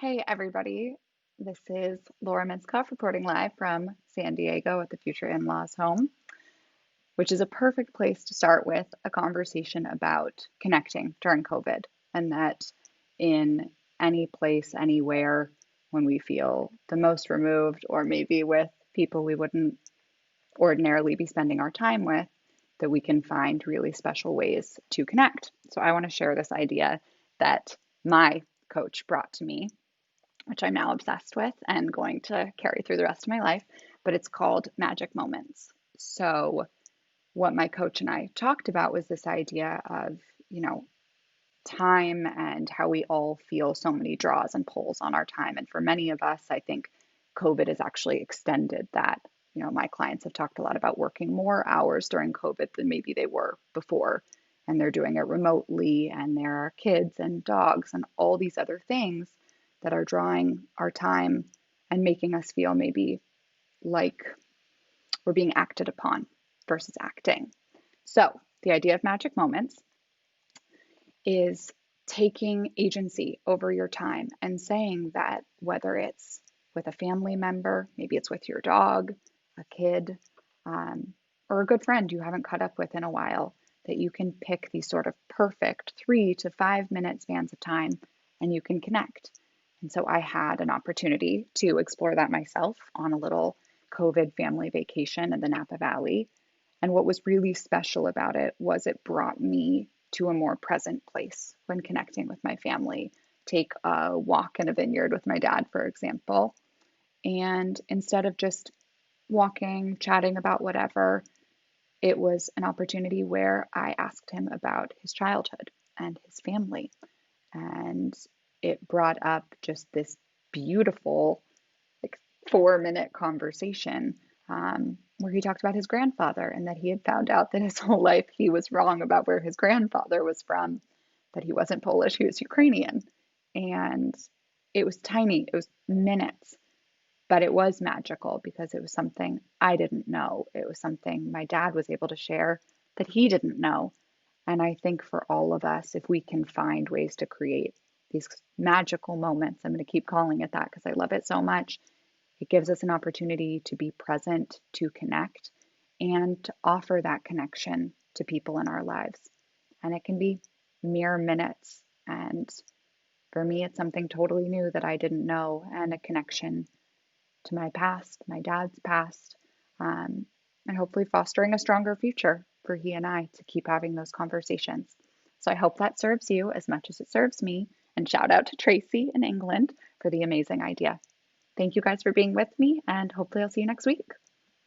Hey, everybody. This is Laura Minskoff reporting live from San Diego at the future in-laws home, which is a perfect place to start with a conversation about connecting during COVID. And that in any place, anywhere, when we feel the most removed, or maybe with people we wouldn't ordinarily be spending our time with, that we can find really special ways to connect. So I want to share this idea that my coach brought to me, which I'm now obsessed with and going to carry through the rest of my life, but it's called magic moments. So, what my coach and I talked about was this idea of, you know, time and how we all feel so many draws and pulls on our time. And for many of us, I think COVID has actually extended that. My clients have talked a lot about working more hours during COVID than maybe they were before. And they're doing it remotely, and there are kids and dogs and all these other things that are drawing our time and making us feel maybe like we're being acted upon versus acting. So, the idea of magic moments is taking agency over your time and saying that whether it's with a family member, maybe it's with your dog, a kid, or a good friend you haven't caught up with in a while, that you can pick these sort of perfect 3 to 5 minute spans of time and you can connect. And so I had an opportunity to explore that myself on a little COVID family vacation in the Napa Valley. And what was really special about it was it brought me to a more present place when connecting with my family. Take a walk in a vineyard with my dad, for example. And instead of just walking, chatting about whatever, it was an opportunity where I asked him about his childhood and his family. And it brought up just this beautiful, like 4 minute conversation where he talked about his grandfather and that he had found out that his whole life he was wrong about where his grandfather was from, that he wasn't Polish, he was Ukrainian. And it was tiny, it was minutes, but it was magical because it was something I didn't know. It was something my dad was able to share that he didn't know. And I think for all of us, if we can find ways to create these magical moments, I'm going to keep calling it that because I love it so much. It gives us an opportunity to be present, to connect, and to offer that connection to people in our lives. And it can be mere minutes. And for me, it's something totally new that I didn't know, and a connection to my past, my dad's past, and hopefully fostering a stronger future for he and I to keep having those conversations. So I hope that serves you as much as it serves me. And shout out to Tracy in England for the amazing idea. Thank you guys for being with me, and hopefully I'll see you next week.